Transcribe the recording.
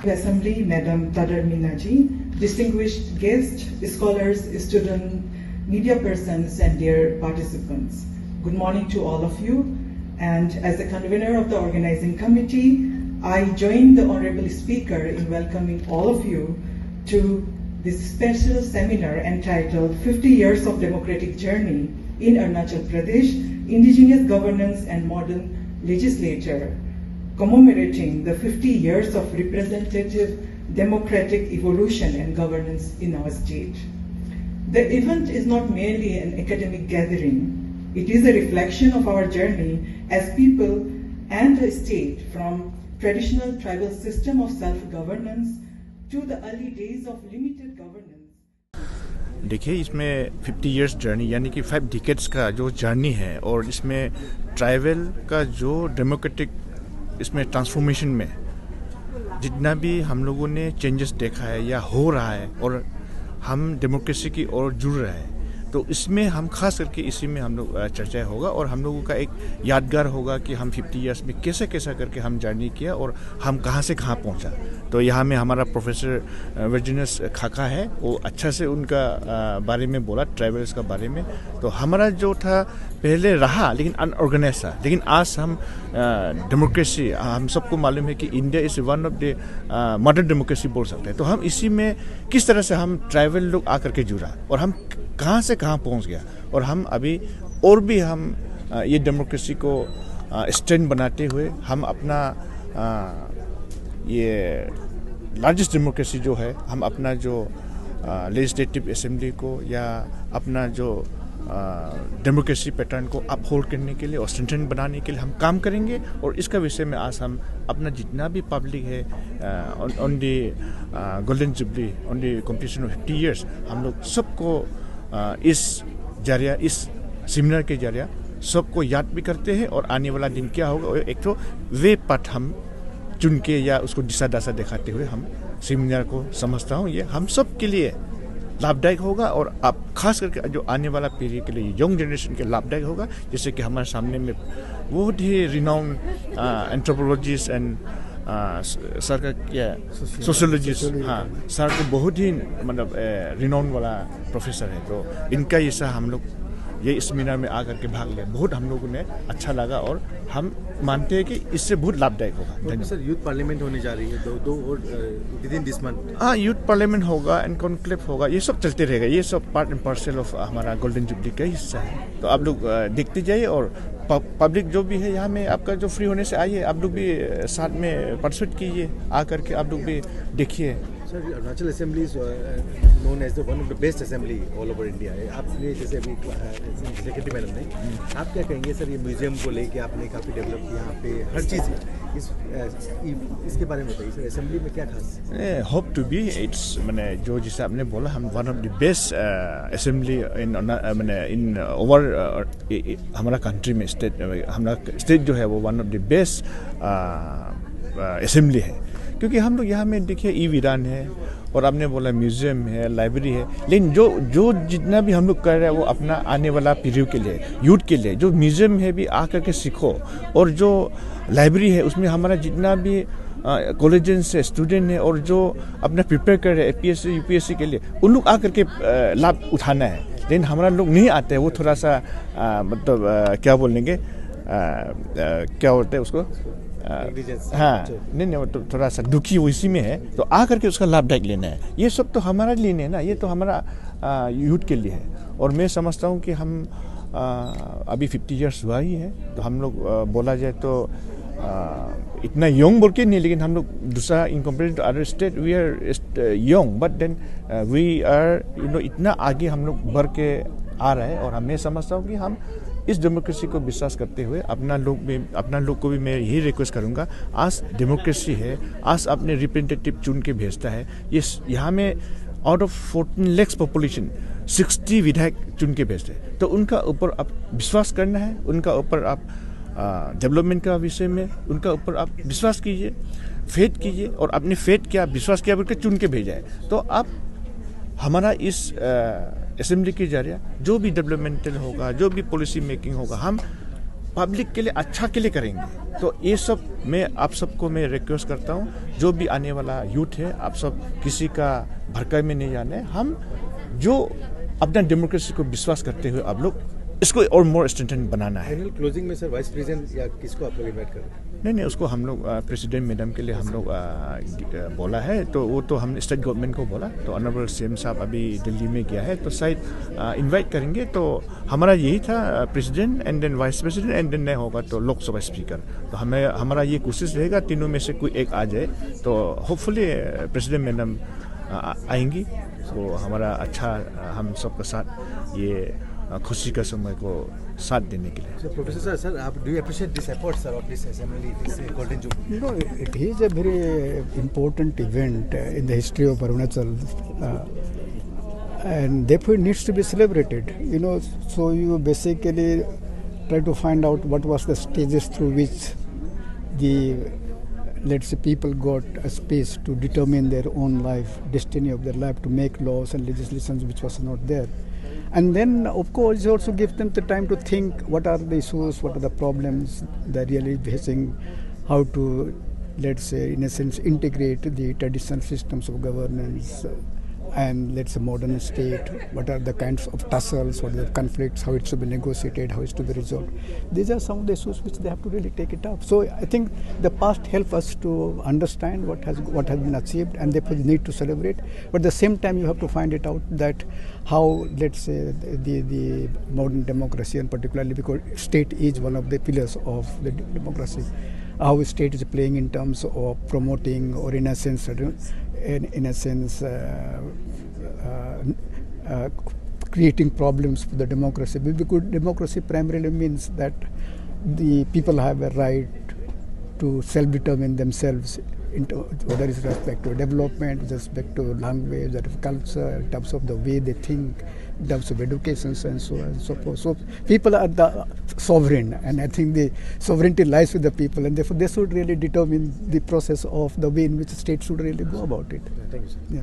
Assembly, Madam Tadar Minaji, distinguished guests, scholars, students, media persons, and dear participants. Good morning to all of you. And as the convener of the organizing committee, I join the Honorable Speaker in welcoming all of you to this special seminar entitled 50 Years of Democratic Journey in Arunachal Pradesh, Indigenous Governance and Modern Legislature, commemorating the 50 years of representative democratic evolution and governance in our state. The event is not merely an academic gathering. It is a reflection of our journey as people and a state from traditional tribal system of self-governance to the early days of limited governance. देखिए, इसमें 50 years journey यानी कि 5 decades का जो journey है और इसमें tribal का जो डेमोक्रेटिक इसमें ट्रांसफॉर्मेशन में जितना भी हम लोगों ने चेंजेस देखा है या हो रहा है और हम डेमोक्रेसी की ओर जुड़ रहे हैं, तो इसमें हम खास करके इसी में हम लोग चर्चा होगा और हम लोगों का एक यादगार होगा कि हम 50 इयर्स में कैसे कैसा करके हम जर्नी किया और हम कहाँ से कहाँ पहुँचा। तो यहाँ में हमारा प्रोफेसर वर्जिनियस खाका है, वो अच्छा से उनका बारे में बोला, ट्राइबल्स का बारे में। तो हमारा जो था पहले रहा लेकिन अनऑर्गेनाइज था, लेकिन आज हम डेमोक्रेसी, हम सबको मालूम है कि India is one of the mother democracy बोल सकते हैं। तो हम इसी में किस तरह से हम ट्राइबल लोग आकर के जुड़ा और हम कहाँ से कहाँ पहुँच गया और हम अभी और भी हम ये डेमोक्रेसी को स्ट्रेंथ बनाते हुए हम अपना ये लार्जेस्ट डेमोक्रेसी जो है, हम अपना जो लेजिस्लेटिव असेंबली को या अपना जो डेमोक्रेसी पैटर्न को अपहोल्ड करने के लिए और स्ट्रेंथन बनाने के लिए हम काम करेंगे। और इसका विषय में आज हम अपना जितना भी पब्लिक है on the golden jubilee, on the completion of 50 years, हम लोग सबको इस जरिया, इस सेमिनार के जरिया सबको याद भी करते हैं और आने वाला दिन क्या होगा एक तो वे पथ हम चुन के या उसको दिशा दशा दिखाते हुए हम सेमिनार को समझता हूँ ये हम सब के लिए लाभदायक होगा और आप खास करके जो आने वाला पीढ़ी के लिए, यंग जनरेशन के लाभदायक होगा। जैसे कि हमारे सामने में बहुत ही रिनाउंड एंथ्रोपोलॉजिस्ट एंड सर का क्या सोशियोलॉजिस्ट, हाँ सर को बहुत ही मतलब रिनाउंड वाला प्रोफेसर है। तो इनका ऐसा हम लोग ये सेमिनार में आकर के भाग लिया, बहुत हम लोगों ने अच्छा लगा और हम मानते हैं कि इससे बहुत लाभदायक होगा। सर यूथ पार्लियामेंट होने जा रही है दो और विदिन दिस मंथ। हाँ, यूथ पार्लियामेंट होगा एंड कॉन्क्लेव होगा, ये सब चलते रहेगा। ये सब पार्ट एंड पार्सल ऑफ हमारा गोल्डन जुबली का हिस्सा है। तो आप लोग देखते जाइए और पब्लिक जो भी है यहाँ में आपका जो फ्री होने से आइए, आप लोग भी साथ में पार्टिसिपेट कीजिए, आकर के आप लोग भी देखिए। Sir Arunachal assembly is known as the one of the best assembly all over India. आपने जैसे अभी सेक्रेटरी मैडम ने, आप क्या कहेंगे सर ये म्यूजियम को लेके आपने काफ़ी डेवलप किया यहाँ पे हर चीज़ इसके बारे में बताइए सर, असेंबली में क्या खास? होप टू बी इट्स मैंने जो जैसे आपने बोला, हम one of the best assembly in मैंने इन ओवर हमारा कंट्री में स्टेट, हमारा स्टेट जो है वो one of the best assembly है। क्योंकि हम लोग यहाँ में देखिए ई-वीरान है और आपने बोला म्यूज़ियम है, लाइब्रेरी है, लेकिन जो जितना भी हम लोग कर रहे हैं वो अपना आने वाला पीढ़ी के लिए, यूथ के लिए। जो म्यूज़ियम है भी आकर के सीखो और जो लाइब्रेरी है उसमें हमारा जितना भी कॉलेजेस से स्टूडेंट है और जो अपना प्रिपेयर कर रहे हैं APSC UPSC के लिए, उन लोग आकर के लाभ उठाना है। लेकिन हमारा लोग नहीं आते हैं, वो थोड़ा सा मतलब क्या बोलेंगे, क्या बोलते हैं उसको, हाँ नहीं वो तो थोड़ा सा दुखी उसी में है। तो आकर के उसका लाभदायक लेना है। ये सब तो हमारा लिए नहीं है ना, ये तो हमारा यूथ के लिए है। और मैं समझता हूँ कि हम अभी 50 इयर्स हुआ ही है, तो हम लोग बोला जाए तो इतना यंग बोल के नहीं, लेकिन हम लोग दूसरा in comparison to other state we are young, but then we are इतना आगे हम लोग बढ़ के आ रहे हैं। और मैं समझता हूँ कि हम इस डेमोक्रेसी को विश्वास करते हुए अपना लोग को भी मैं यही रिक्वेस्ट करूँगा, आज डेमोक्रेसी है, आज अपने रिप्रेजेंटेटिव चुन के भेजता है। ये यहाँ में आउट ऑफ 14 लाख पॉपुलेशन 60 विधायक चुन के भेजते हैं। तो उनका ऊपर आप विश्वास करना है, उनका ऊपर आप डेवलपमेंट का विषय में उनका ऊपर आप विश्वास कीजिए, फेथ कीजिए और अपने फेथ क्या विश्वास किया बोल के चुन के भेजा है। तो आप हमारा इस असेंबली के जरिए जो भी डेवलपमेंटल होगा, जो भी पॉलिसी मेकिंग होगा, हम पब्लिक के लिए अच्छा के लिए करेंगे। तो ये सब मैं आप सबको मैं रिक्वेस्ट करता हूँ, जो भी आने वाला यूथ है, आप सब किसी का भड़काई में नहीं जाने। हम जो अपना डेमोक्रेसी को विश्वास करते हुए आप लोग इसको और मोर स्ट्रेंथन बनाना है। फाइनल क्लोजिंग में सर वाइस प्रेसिडेंट या किसको आप लोग इन्वाइट कर रहे हैं? नहीं, उसको हम लोग प्रेसिडेंट मैडम के लिए हम लोग बोला है, तो वो तो हमने स्टेट गवर्नमेंट को बोला, तो ऑनरेबल सीएम साहब अभी दिल्ली में गया है, तो शायद इनवाइट करेंगे। तो हमारा यही था, president and then vice president and then नहीं होगा तो लोकसभा स्पीकर। तो हमारा ये कोशिश रहेगा तीनों में से कोई एक आ जाए, तो होपफुली प्रेसिडेंट मैडम आएंगी, तो हमारा अच्छा हम सबका साथ ये खुशी का समय को साथ देने के लिए। So, Professor sir, do you appreciate this effort, sir, of this assembly, this Golden Jubilee? You know, it is a very important event in the history of Arunachal, and therefore it needs to be celebrated. You know, so you basically try to find out what was the stages through which the, let's say, people got a space to determine their own life, destiny of their life, to make laws and legislations which was not there. And then, of course, you also give them the time to think what are the issues, what are the problems they're really facing, how to, let's say, in a sense, integrate the traditional systems of governance and, let's say, modern state, what are the kinds of tussles, what are the conflicts, how it should be negotiated, how it should be resolved. These are some of the issues which they have to really take it up. So I think the past help us to understand what has been achieved, and therefore need to celebrate. But at the same time, you have to find it out that how, let's say, the modern democracy, and particularly because state is one of the pillars of the democracy, how a state is playing in terms of promoting, or in a sense, creating problems for the democracy. Because democracy primarily means that the people have a right to self-determine themselves, whether it's with respect to development, with respect to language, with respect to culture, in terms of the way they think, in terms of education, and so on and so forth. So people are the sovereign, and I think the sovereignty lies with the people, and therefore they should really determine the process of the way in which the state should really go about it. Thank you, sir. Yeah.